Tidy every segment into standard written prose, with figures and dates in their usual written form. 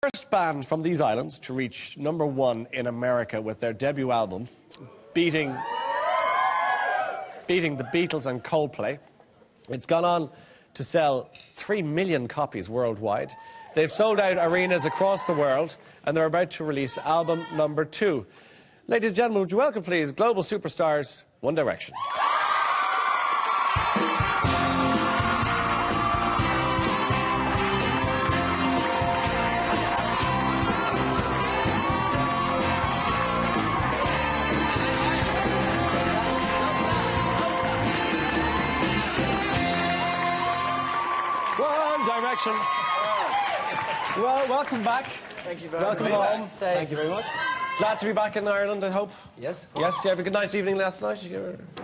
First band from these islands to reach #1 in America with their debut album, beating the Beatles and Coldplay. It's gone on to sell 3 million copies worldwide. They've sold out arenas across the world, and they're about to release album #2. Ladies and gentlemen, would you welcome, please, global superstars, One Direction. One Direction. Well, welcome back. Thank you very much. Welcome home. Thank you very much. Glad to be back in Ireland, I hope. Yes. Yes, did you have a good, nice evening last night?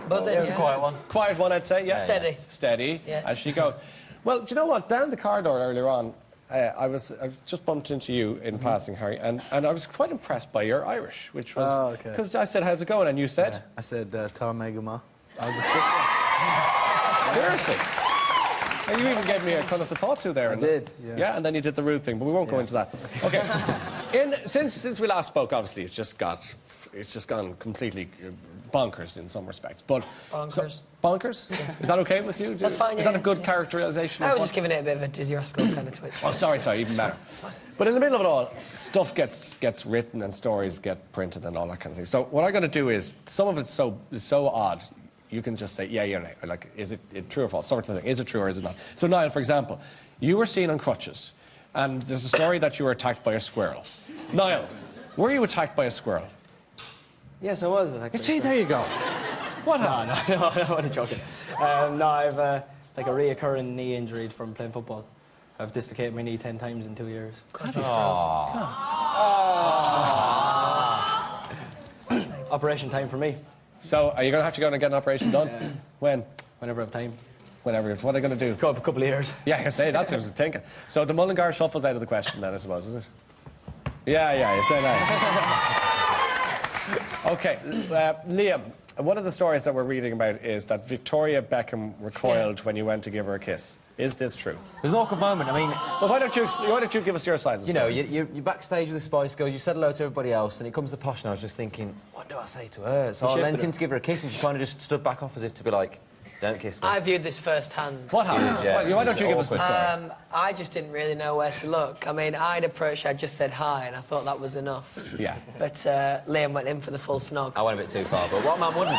Buzzing, It was a quiet one. Quiet one, I'd say, yeah. Steady. Steady, Yeah. as she goes. Well, do you know what? Down the corridor earlier on, I just bumped into you in passing, Harry, and I was quite impressed by your Irish, which was... Oh, okay. Because I said, how's it going? And you said? Yeah. I said, Tá Megama. August. Seriously? And you even gave me a kind of a thought to there. I did, yeah. Yeah, and then you did the rude thing, but we won't go into that. Okay. Since we last spoke, obviously, it's just gone completely bonkers in some respects. But Bonkers. Bonkers? Is that okay with you? That's fine, Is yeah, that a good yeah. characterization? I of was what- just giving it a bit of a Dizzy Rascal kind of twitch. Oh, sorry, even better. But in the middle of it all, stuff gets written and stories get printed and all that kind of thing. So what I'm going to do is, some of it's so odd, you can just say, yeah, no. Like, is it true or false? Sort of thing. Is it true or is it not? So, Niall, for example, you were seen on crutches, and there's a story that you were attacked by a squirrel. Niall, were you attacked by a squirrel? Yes, I was actually. See, there you go. What happened? No, I'm only joking. No, I've like a reoccurring knee injury from playing football. I've dislocated my knee 10 times in 2 years. Operation time for me. So, are you going to have to go and get an operation done? Yeah. When? Whenever I have time. Whenever. What are they going to do? Go up a couple of years. Yeah, I say that's what I was thinking. So the Mullingar shuffle's out of the question then, I suppose, is it? Yeah, it's in there. Okay, Liam, one of the stories that we're reading about is that Victoria Beckham recoiled when you went to give her a kiss. Is this true? It was an awkward moment. I mean, Well, why don't you give us your side of the you know, story? you're backstage with the Spice Girls, you said hello to everybody else, and it comes to Posh, and I was just thinking, what do I say to her? So I shifted leant it. in to give her a kiss, and she kind of just stood back off as if to be like, don't kiss me. I viewed this firsthand. What happened? Yeah, Why don't you give us the awkward. story? I just didn't really know where to look. I mean, I'd approached, I just said hi, and I thought that was enough. Yeah. But Liam went in for the full snog. I went a bit too far, but what man wouldn't?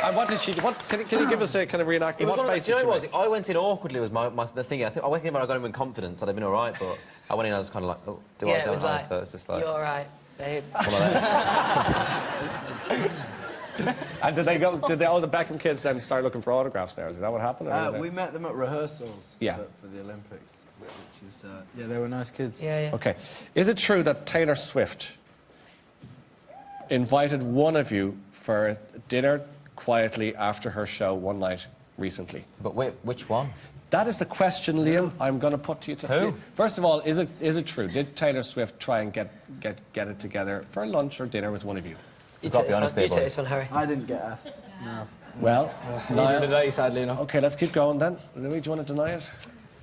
And what did she do? Can you give us a kind of reenactment? It was What one of face the, do you know did what it was? I went in awkwardly was the thing. I went in when I got in with confidence, I'd have been all right, but I went in, I was kind of like, oh, do I, Yeah, it don't was I? like, So it's just like... you're all right, babe. one of them. And did all the Beckham kids then start looking for autographs now? Is that what happened? Or We met them at rehearsals Yeah. for the Olympics, which is, yeah, they were nice kids. Yeah. Okay. Is it true that Taylor Swift invited one of you for dinner quietly after her show one night recently? But wait, which one? That is the question, Liam, I'm going to put to you. Who? First of all, is it true? Did Taylor Swift try and get it together for lunch or dinner with one of you? You Got to take be honest this there, one, boys. Harry. I didn't get asked. No. Well, Neither did I, sadly enough. okay, let's keep going then. Louis, do you want to deny it?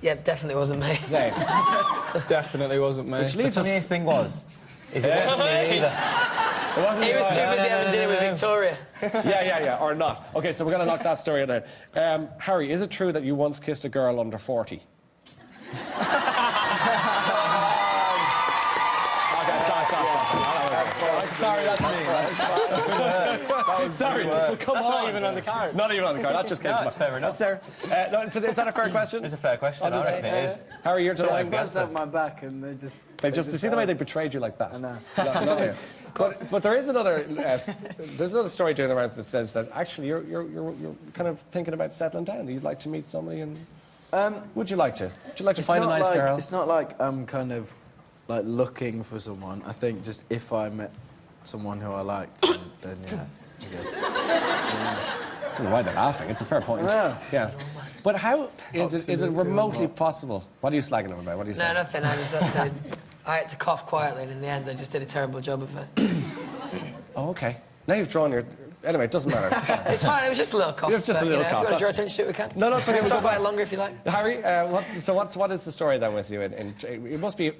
Yeah, definitely wasn't me. Zay. Definitely wasn't me. Which The leaves us... funniest thing was, is it wasn't me either. It wasn't He you. was too busy having dinner with Victoria. Yeah, or not. Okay, so we're going to knock that story out. Harry, is it true that you once kissed a girl under 40? Sorry, that's me. Sorry, come on. Not even on the card. Not even on the card. That just came No, from it's fair enough. That's there. No, is that a fair question? It's a fair question, I reckon it is. Harry, you're to They the buzzed up my back and they just... You see the way they betrayed you like that? I know. But there is another story doing the rounds that says that actually you're kind of thinking about settling down. You'd like to meet somebody and would you like to? Would you like to find a nice girl? It's not like I'm kind of like looking for someone. I think just if I met someone who I liked, then yeah, I guess. I don't know why they're laughing. It's a fair point. Yeah. Yeah. But how is it remotely possible? What are you slagging them about? What are you No, saying? nothing. I had to cough quietly, and in the end, I just did a terrible job of it. Oh, okay. Now you've drawn your Anyway, it doesn't matter. It's fine. It was just a little cough. It was just a but, little If cough, you want to draw that's- attention to it, we can. No, it's okay. We We'll can talk go about back. it longer if you like. Harry, what is the story then with you? It must be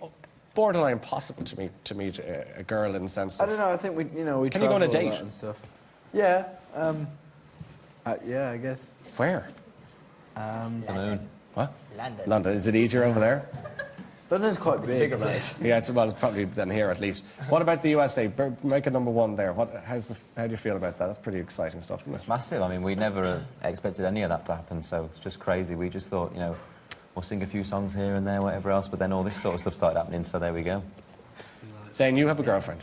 borderline impossible to meet a girl in the sense I of... don't know. I think we Can you go on a travel date? lot and stuff. Yeah. Yeah, I guess. Where? The moon. What? London. London. Is it easier over there? London's quite big. Bigger but- place. Yeah, it's probably than here at least. What about the USA? Make it number one there. How do you feel about that? That's pretty exciting stuff, isn't it? It's massive. I mean, we never expected any of that to happen, so it's just crazy. We just thought, you know, we'll sing a few songs here and there, whatever else, but then all this sort of stuff started happening, so there we go. Saying you have a girlfriend,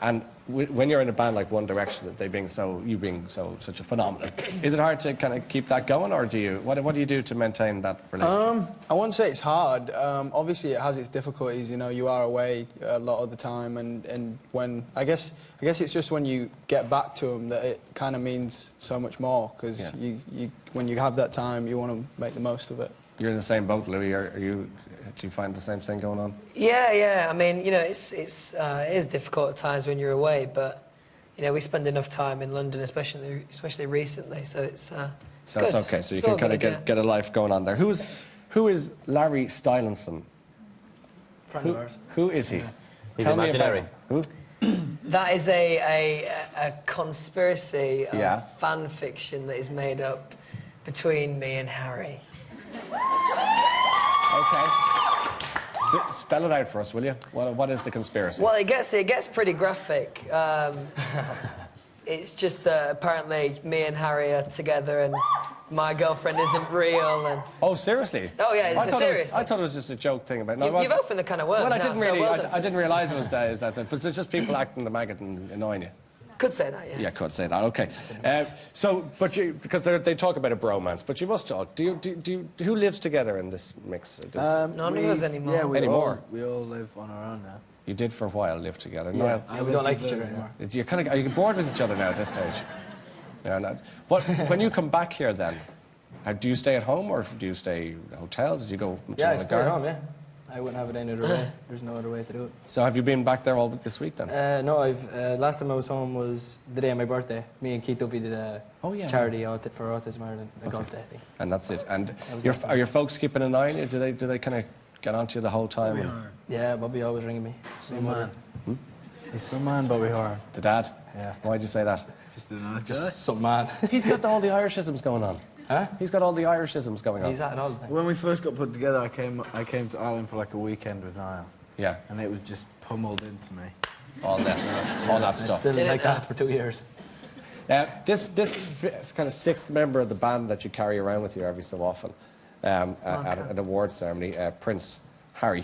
and when you're in a band like One Direction, you being such a phenomenon, is it hard to kind of keep that going, or what do you do to maintain that relationship? I won't say it's hard. Obviously, it has its difficulties. You know, you are away a lot of the time, and when I guess it's just when you get back to them that it kind of means so much more. Because Yeah. when you have that time, you want to make the most of it. You're in the same boat, Louis. Do you find the same thing going on? Yeah. I mean, you know, it is difficult at times when you're away, but you know, we spend enough time in London, especially recently. So it's So good. it's okay. So you It's can all kind of good, get a life going on there. Who is Larry Stylinson? Friend of ours. Who is he? He's Tell me about imaginary. him. Who? That is a conspiracy of Yeah. fan fiction that is made up between me and Harry. Okay. Spell it out for us, will you? What is the conspiracy? Well, it gets pretty graphic. It's just that apparently me and Harry are together and my girlfriend isn't real. And Oh, seriously? Oh, yeah, it's I a thought serious I thought it was just a joke thing about. No, it you've wasn't. opened the kind of words Well, I now, didn't so really. well I done. didn't realise it was that. But it's just people acting the maggot and annoying you. Could say that, yeah. Yeah, could say that. Okay. Because they talk about a bromance, but you must talk. Who lives together in this mix? None of us anymore. Yeah, Anymore? we all live on our own now. You did for a while live together. Yeah. Niall, Yeah, we don't like each other anymore. you're kind of, are you bored with each other now at this stage? Yeah, no. When you come back here then, do you stay at home or do you stay in hotels? Do you go to Yeah, I another stay at garden? home, yeah. I wouldn't have it any other way. There's no other way to do it. So have you been back there all this week then? No, last time I was home was the day of my birthday. Me and Keith Duffy did a Oh, yeah. charity for Autism Ireland, a golf day, I think. And that's it. And was are your folks keeping an eye on you? Do they kind of get onto you the whole time? Yeah, Bobby always ringing me. Some man. He's some man, Bobby Horan. The dad? Yeah. Why'd you say that? Just a nice Just some man. He's got all the Irishisms going on. Huh? He's got all the Irishisms going on. He's at it all the time. When we first got put together, I came to Ireland for like a weekend with Niall, Yeah, and it was just pummeled into me. all that It's stuff. still Did it like now? that for 2 years. This kind of sixth member of the band that you carry around with you every so often at an awards ceremony, Prince Harry.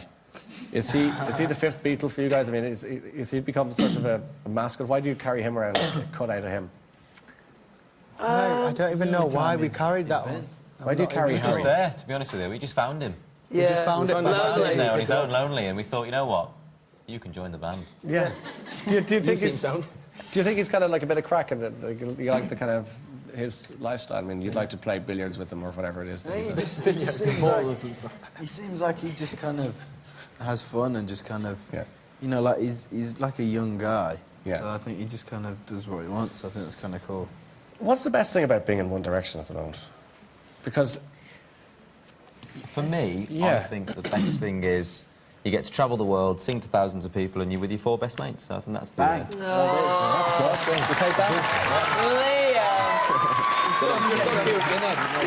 Is he the fifth Beatle for you guys? I mean, is he become sort of a mascot? Why do you carry him around, cut out of him? I don't even know why we carried that one. Why do you carry He was just Harry? there, to be honest with you. We just found him. Yeah, just found it lonely. Sitting there on his own, lonely, and we thought, you know what? You can join the band. Yeah. Do you think seem he's sound. Do you think he's kind of like a bit of crack in it? Like, you like the kind of his lifestyle? I mean, you'd like to play billiards with him or whatever it is. that he does. He just seems Balls like, and stuff. he seems like he just kind of has fun and just kind of, Yeah. you know, like he's like a young guy. Yeah. So I think he just kind of does what he wants. I think that's kind of cool. What's the best thing about being in One Direction at the moment? Because For me, I Yeah. think the best thing is you get to travel the world, sing to thousands of people, and you're with your four best mates. So I think that's the... Bang. that's good. You take that? Liam.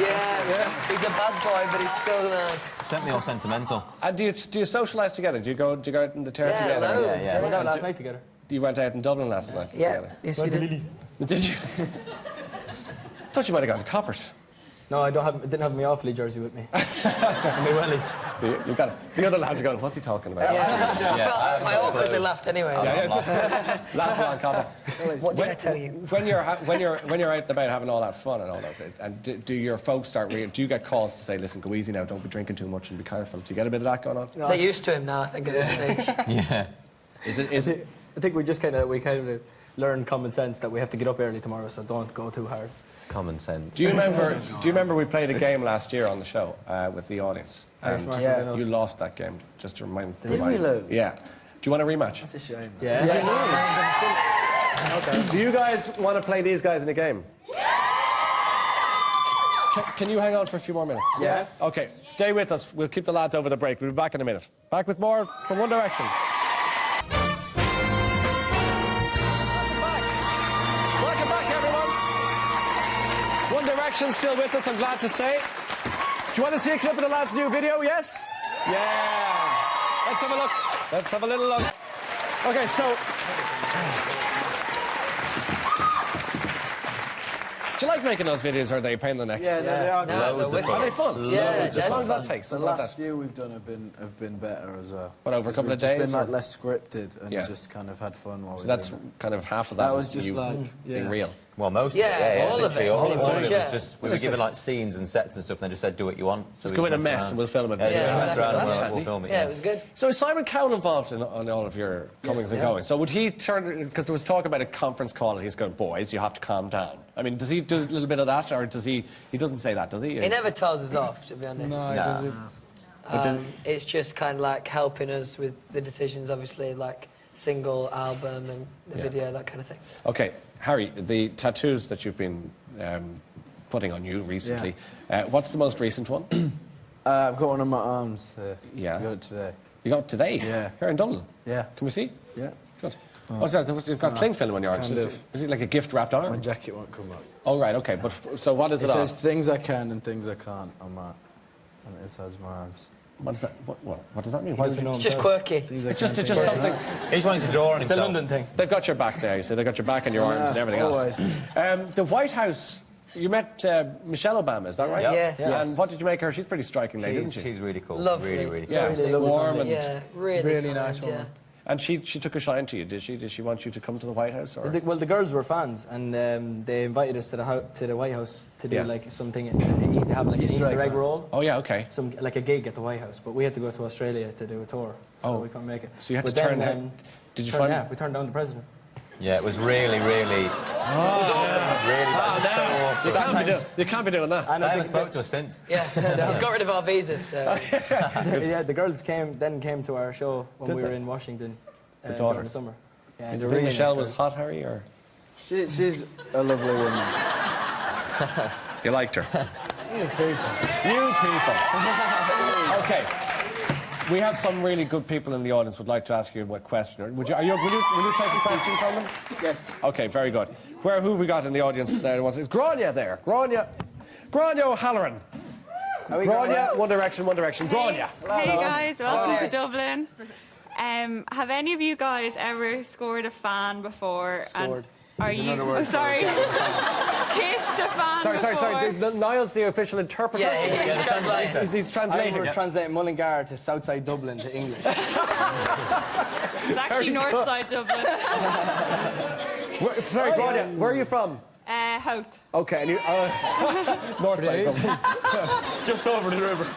Yeah. He's a bad boy, but he's still nice. Certainly all sentimental. And do you socialise together? Do you go out in the town Yeah, together? loads, Yeah, yeah. We went out last night together. You went out in Dublin last night Yeah. together. Yes, we did. Did you? Thought you might have gone to Coppers. No, I didn't have my Offaly jersey with me. And my wellies. So you got it. The other lads are going, what's he talking about? I awkwardly laughed anyway. Yeah, just laugh along, Copper. What did I tell you? When you're out and about having all that fun and all that, and do your folks do you get calls to say, listen, go easy now, don't be drinking too much and be careful? Do you get a bit of that going on? They're used to him now, I think, at this stage. Yeah. Is it? I think we kind of learned common sense that we have to get up early tomorrow, so don't go too hard. Common sense. Do you remember we played a game last year on the show with the audience? And Smart, yeah, I know. you lost that game, just to remind. Did we lose? Yeah. Do you want a rematch? That's a shame. Yeah. Do you guys want to play these guys in a game? Can you hang on for a few more minutes? Yes. Okay, stay with us. We'll keep the lads over the break. We'll be back in a minute. Back with more from One Direction. Welcome back, everyone. One Direction still with us, I'm glad to say. Do you want to see a clip of the lads' new video? Yes? Yeah. Let's have a look. Let's have a little look. Okay, so... Do you like making those videos, or are they a pain in the neck? Yeah, no, they are. No, they're wicked. Are they fun? Yeah, How long does that fun. take? The Something like last that? few we've done have been better as well. What, over a couple of We've just days, been like or- less scripted and Yeah. just kind of had fun while So we that's doing it. kind of half of that. That was is just you like being yeah. real. Well, most Yeah, of it, yeah, all of literally it, all pretty of it much, was yeah. just, we were given like scenes and sets and stuff, and they just said, do what you want. So Just we go in a went mess around. and we'll film it. Yeah, Yeah, just mess exactly. around and That's we'll handy. film it. Yeah, it was good. So is Simon Cowell involved in all of your comings and goings? So would he turn, because there was talk about a conference call and he's going, boys, you have to calm down. I mean, does he do a little bit of that, or does he doesn't say that, does he? He never tells us off, to be honest. No, it doesn't. It's just kind of like helping us with the decisions, obviously, like single, album, and the video, that kind of thing. Okay, Harry, the tattoos that you've been putting on you recently, what's the most recent one? I've got one on my arms here. Yeah. I got it today. You got it today? Yeah. Here in Dublin? Yeah. Can we see? Yeah. Good. What's that? You've got cling film on your arm. kind Is of- it like a gift wrapped arm? My jacket won't come up. Oh, right, okay. But so what is It it on? says things I can and things I can't on my, and it says my arms. What does that? What does that mean? Why does doesn't it, know It's just himself. quirky. it's just something. He's wanting to draw on It's a himself. London thing. They've got your back there. You see, they've got your back and your arms and everything always. else. The White House. You met Michelle Obama, is that right? Yeah. Yeah. And what did you make her? She's pretty striking, lady, isn't she? She's really cool. Lovely. Really, really cool. Yeah, Lovely, warm and Yeah, really, Really nice kind, woman. and she took a shine to you, did she? Did she want you to come to the White House? Or? Well, the girls were fans, and they invited us to the White House to do Yeah. like something, have like an Easter egg Easter egg hunt. roll, Oh yeah, okay. some like a gig at the White House. But we had to go to Australia to do a tour, so Oh. we couldn't make it. So you had But to turn then, down. Did you turn- find? Yeah, we turned down the president. Yeah, it was really, really, really bad. It was so awful. You can't be doing that. And They I haven't think spoken to us since. Yeah, he's got rid of our visas. So. yeah, the girls came to our show when Did we were they? in Washington The during daughters? the summer. Yeah, Did they're you think really Michelle nice was girls. hot, Harry, or She's a lovely woman. you liked her? You people. Okay. We have some really good people in the audience who'd like to ask you a question. Will you take a question from them? Yes. Okay, very good. Who have we got in the audience there? Is Grania there? Grania O'Halloran. Grania, One Direction. Grania. Hey guys, welcome to Dublin. Have any of you guys ever scored a fan before? Scored. Are you? Oh, sorry. Kissed a fan Sorry. before? Niall's the official interpreter. Yeah, he's translating. He's I translating. remember translating Mullingar to Southside Dublin to English. It's actually Northside Dublin. Sorry, Grania, where are you from? Hout. Okay, and you, north side. Just over the river.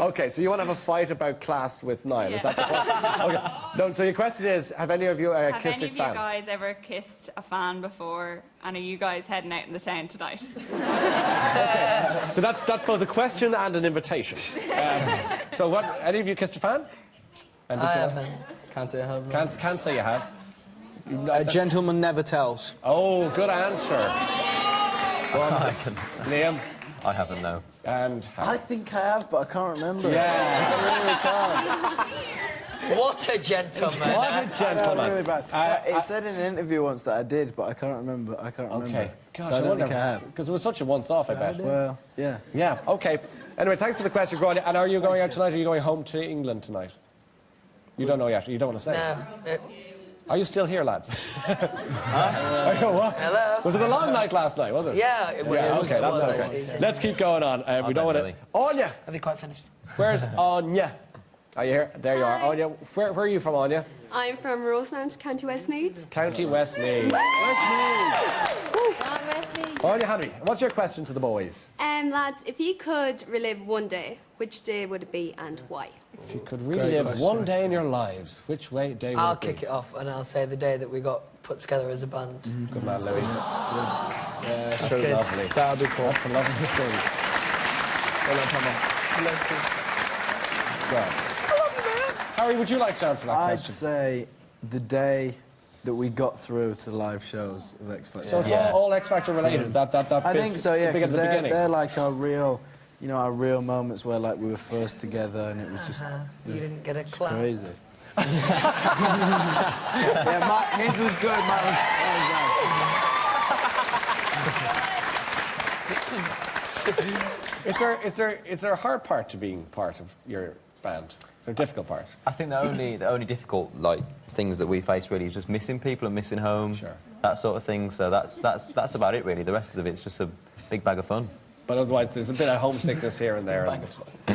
Okay, so you want to have a fight about class with Niall, is Yeah. that the point? Okay. No, so your question is, have any of you Have kissed any a of fan? you guys ever kissed a fan before? And are you guys heading out in the town tonight? So that's both a question and an invitation. So what? Any of you kissed a fan? And did I you- haven't. Can't say I have. Can't say you have. A gentleman never tells. Oh, good answer. Liam I haven't, no. and I think I have, but I can't remember. yeah, I really can't. What a gentleman. what a gentleman. Really bad. It said in an interview once that I did, but I can't remember. Okay, gosh, So I don't think I have. because it was such a once-off. I bet. Well, yeah. Yeah. Okay. Anyway, thanks for the question, Grania. And are you going out tonight? Or are you going home to England tonight? You don't know yet. You don't want to say. No. Are you still here, lads? Are you what? Hello. Was it a long night last night? Was it? Yeah, it was, Yeah, it okay, was that's actually. okay. Let's keep going on. We don't want to. Really. Anya, Have you quite finished? where's Anya? Are you here? There you are, Hi. Anya. Where are you from, Anya? I'm from Rosemount, County Westmeath. County Westmeath. Anya Henry, what's your question to the boys? Lads, if you could relive one day, which day would it be and why? If you could relive question, one day in your lives, which day would I'll it be? kick it off and I'll say the day that we got put together as a band. Good man, Louis. Yeah, That's good. lovely. that'd be cool. That's a lovely thing. Well, Harry, would you like to answer that I'd question? say the day that we got through to the live shows of X Factor. So it's all X Factor related. That I bit- think so, yeah, big at because the beginning. they're like our real, you know, our real moments where like we were first together and it was just You didn't get a clap. crazy. Yeah, his was good. Mine was Is there a hard part to being part of your band? Is there a difficult part? I think the only difficult things that we face really is just missing people and missing home, that sort of thing. So that's about it really. The rest of it's just a big bag of fun. But otherwise, there's a bit of homesickness here and there. And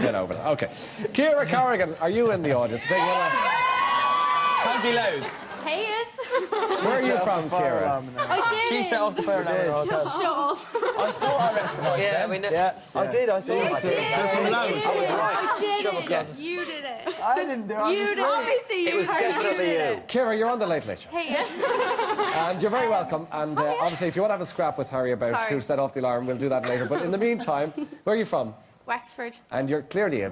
get over that. Okay. Ciara Corrigan, are you in the audience? Take one last. County Loud. Hey, yes. Where are you from, Ciara? I did. She set off the fire alarm in our hotel. Shut up. I thought I recognised Yeah, we know. Yeah, I did. I thought I I did. did. From Loud. I did it. Yes. You did it. I didn't do it. You did. Obviously, you definitely you. Ciara, you're on the Late Late Show. Hey, And you're very welcome. And obviously, if you want to have a scrap with Harry about Sorry. who set off the alarm, we'll do that later. But in the meantime, where are you from? Wexford. And you're clearly a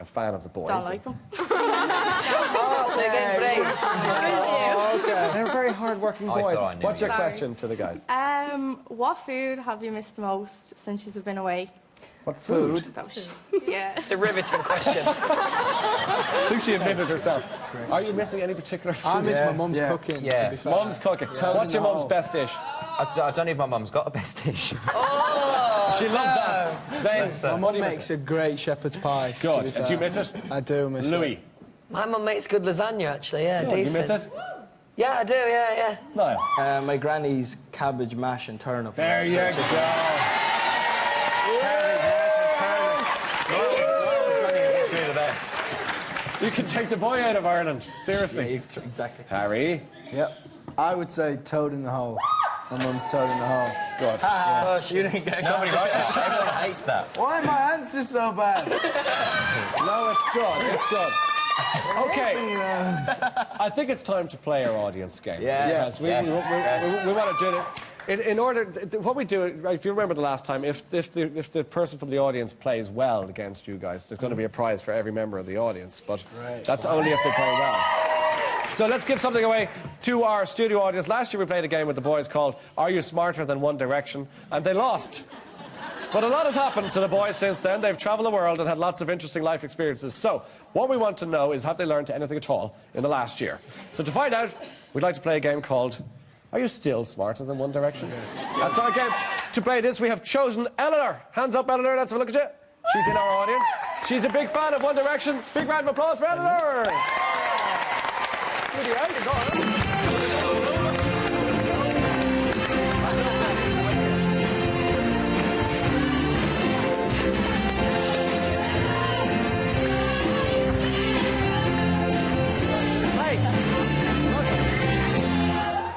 fan of the boys. Don't like them. So again, brave. They're very hard-working I boys. thought I knew What's your Sorry. question to the guys? What food have you missed the most since you've been away? What food? That was yeah. It's a riveting question. I think she admitted herself. Are you missing any particular food? I miss my mum's cooking, Yeah. to be fair. Mum's cooking. What's your mum's best dish? I don't know if my mum's got a best dish. She loves that. Zane, My mum makes a great shepherd's pie. to Good. be And do you fair. miss it? I do miss Louis. it. My mum makes good lasagna, actually. Yeah, You decent. miss it? Yeah, I do. Yeah. No. My granny's cabbage mash and turnip. There you go. You can take the boy out of Ireland. Seriously. Exactly. Harry. Yep. I would say toad in the hole. My mum's toad in the hole. Good. You didn't get Nobody likes that. Everyone hates that. Why are my answers so bad? No, it's good. It's good. Okay. I think it's time to play our audience game. Yes. We want to do it. In order, what we do, right, if you remember the last time, if the person from the audience plays well against you guys, there's going to be a prize for every member of the audience. But that's only if they play well. So let's give something away to our studio audience. Last year we played a game with the boys called Are You Smarter Than One Direction? And they lost. But a lot has happened to the boys since then. They've traveled the world and had lots of interesting life experiences. So what we want to know is, have they learned anything at all in the last year? So to find out, we'd like to play a game called Are You Still Smarter Than One Direction? That's our game. To play this, we have chosen Eleanor. Hands up, Eleanor. Let's have a look at you. She's in our audience. She's a big fan of One Direction. Big round of applause for Eleanor.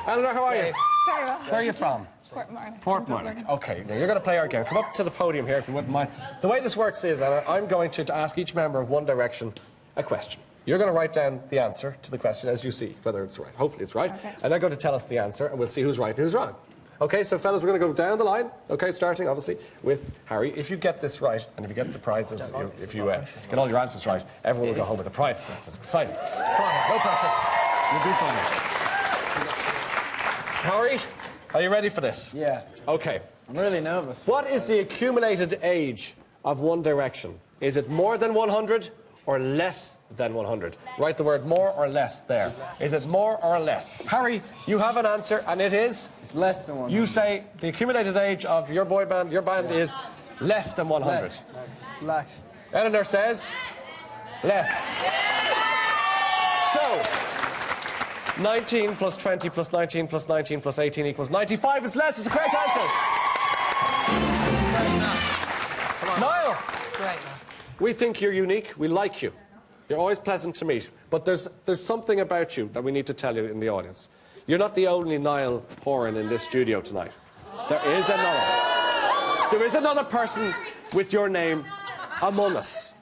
Eleanor, how are you? Very well. Where are you from? Portmarnock. Portmarnock. Okay, now you're going to play our game. Come up to the podium here if you wouldn't mind. The way this works is, Anna, I'm going to ask each member of One Direction a question. You're going to write down the answer to the question as you see, whether it's right. Hopefully it's right. Okay. And they're going to tell us the answer, and we'll see who's right and who's wrong. Okay, so fellas, we're going to go down the line. Okay, starting, obviously, with Harry. If you get this right, and if you get the prizes, if you get all your answers right, everyone will go home with a prize. That's exciting. Come on, no pressure. You'll do fine. Harry, are you ready for this? Yeah. Okay. I'm really nervous. What is the accumulated age of One Direction? Is it more than 100 or less than 100? Write the word more or less there. Is it more or less? Harry, you have an answer, and it is? It's less than 100. You say the accumulated age of your boy band, your band is less than 100. Less. Eleanor says less. So, 19 plus 20 plus 19 plus 19 plus 18 equals 95. It's less. It's the correct answer. Niall, Great, man. we think you're unique. We like you. You're always pleasant to meet. But there's something about you that we need to tell you in the audience. You're not the only Niall Horan in this studio tonight. There is another. There is another person with your name among us.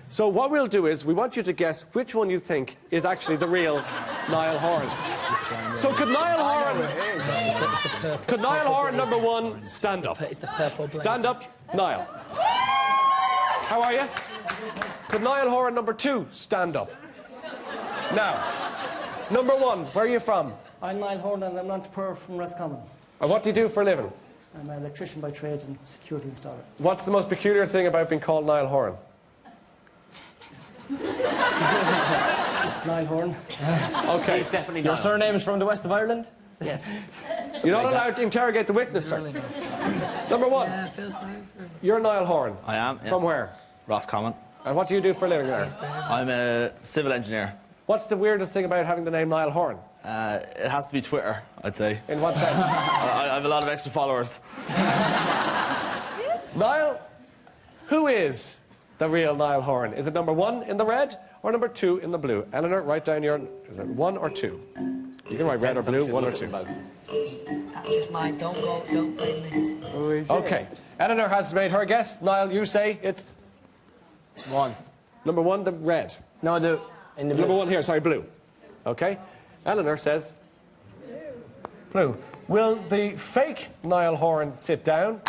So what we'll do is we want you to guess which one you think is actually the real Niall Horan. So could Niall Horan number one stand up? It's the purple blaze. Stand up, Niall. How are you? Could Niall Horan number two stand up? Now, number one, where are you from? I'm Niall Horn and I'm an entrepreneur from Roscommon. And what do you do for a living? I'm an electrician by trade and security installer. What's the most peculiar thing about being called Niall Horan? Just Niall Horn. Okay. He's definitely Your not. surname is from the west of Ireland? Yes. You're not allowed to interrogate the witness, sir. Number one, you're Niall Horn. I am. Yeah. From where? Roscommon. And what do you do for a living there? I'm a civil engineer. What's the weirdest thing about having the name Niall Horn? It has to be Twitter, I'd say. In what sense? I have a lot of extra followers. Niall, who is the real Niall Horn? Is it number one in the red or number two in the blue? Eleanor, write down your... Is it one or two? You can write red or blue, one or two. That's just mine. Don't blame me. Okay. Eleanor has made her guess. Niall, you say it's... One. Number one, the red. No, in the blue. Number one here, sorry, blue. Okay. Eleanor says... Blue. Will the fake Niall Horn sit down?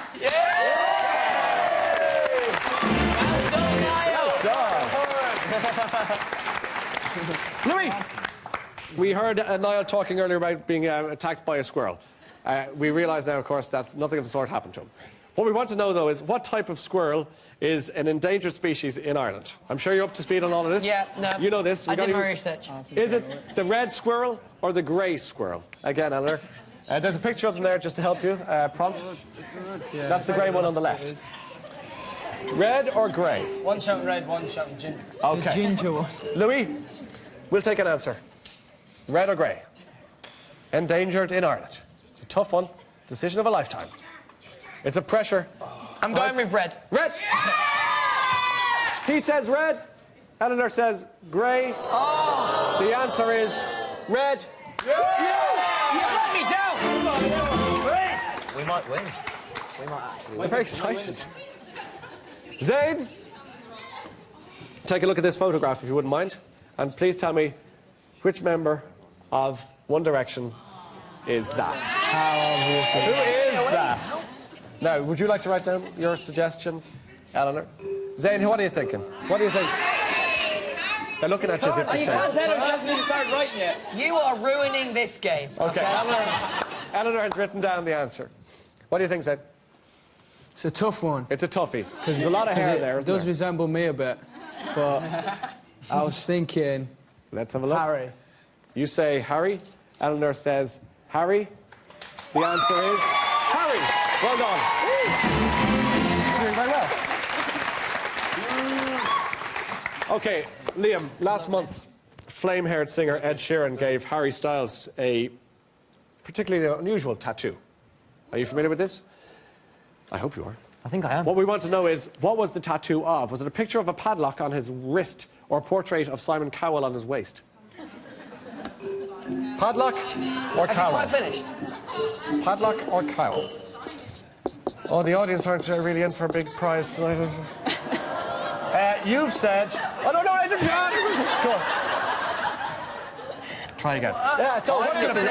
Louis! We heard Niall talking earlier about being attacked by a squirrel. We realise now, of course, that nothing of the sort happened to him. What we want to know, though, is what type of squirrel is an endangered species in Ireland? I'm sure you're up to speed on all of this. Yeah, no. You know this. I did my research. Is it the red squirrel or the grey squirrel? Again, Eleanor. There's a picture of them there just to help you. Prompt. That's the grey one on the left. Red or grey? One shouting red, one shouting ginger. Okay. The ginger one. Louis, we'll take an answer. Red or grey? Endangered in Ireland. It's a tough one. Decision of a lifetime. It's a pressure. I'm going with red. Red! He says red. Eleanor says grey. Oh! The answer is red. You let me down! We might win. We might actually I'm win. very excited. Zayn, take a look at this photograph if you wouldn't mind. And please tell me which member of One Direction is that? Who is that? Now, would you like to write down your suggestion, Eleanor? Zayn, what are you thinking? What do you think? They're looking at you as if to You say. can't tell her, she hasn't even started writing yet. You are ruining this game. Okay, Eleanor has written down the answer. What do you think, Zayn? It's a tough one. It's a toughie. Because there's a lot of hair there. It does resemble me a bit, but I was thinking... Let's have a look. Harry. You say Harry. Eleanor says Harry. The answer is Harry. Well done. Doing very well. Okay, Liam, last month, flame-haired singer Ed Sheeran gave Harry Styles a particularly unusual tattoo. Are you familiar with this? I hope you are. I think I am. What we want to know is, what was the tattoo of? Was it a picture of a padlock on his wrist or a portrait of Simon Cowell on his waist? Padlock or Cowell? Quite finished. Padlock or Cowell? Oh, the audience aren't really in for a big prize tonight. You've said... Oh, no, I didn't. Go on. Try again. Yeah, so what is it? No.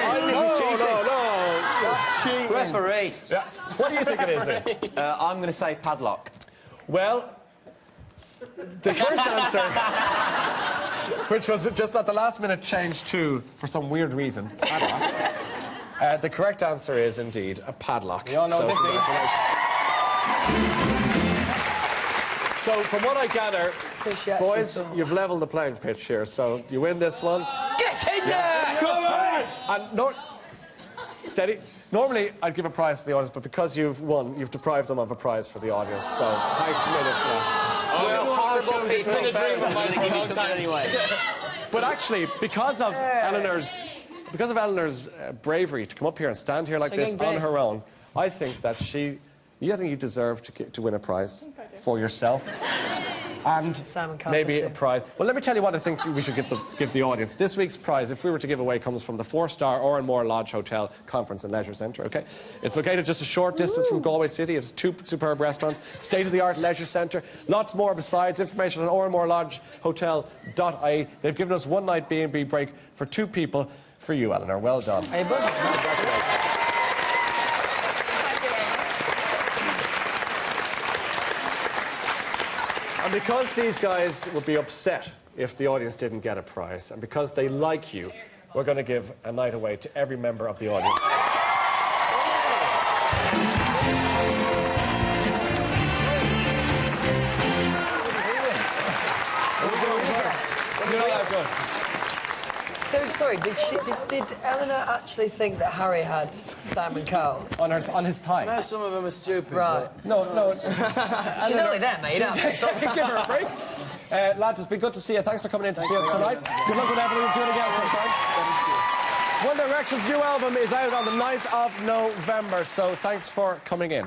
Referee. Yeah. What do you think it is then? I'm going to say padlock. Well, the first answer, which was just at the last minute changed to, for some weird reason, padlock. The correct answer is indeed a padlock. We all know what this means. So from what I gather, boys, you've leveled the playing pitch here. So you win this one. Get in there! Come on! And steady. Normally, I'd give a prize to the audience, but because you've won, you've deprived them of a prize for the audience. So thanks a minute. We're horrible people. Anyway. But actually, because of Eleanor's bravery to come up here and stand here like this on her own, I think that I think you deserve to win a prize for yourself. And maybe a prize. Well, let me tell you what I think we should give the audience. This week's prize, if we were to give away, comes from the 4-star Oranmore Lodge Hotel Conference and Leisure Centre, okay? It's located just a short distance from Galway City. It's 2 superb restaurants, state-of-the-art leisure centre, lots more besides. Information on oranmorelodgehotel.ie. They've given us one night B&B break for 2 people for you, Eleanor. Well done. Hey, buzz. And because these guys would be upset if the audience didn't get a prize, and because they like you, we're going to give a night away to every member of the audience. So sorry, did Eleanor actually think that Harry had Simon Cowell? On his tie? I know some of them are stupid. Right. No. She's only there, mate. Give her a break. Lads, it's been good to see you. Thanks for coming in to see us tonight. Good luck with everything. Do it again sometime. One Direction's new album is out on the 9th of November, so thanks for coming in.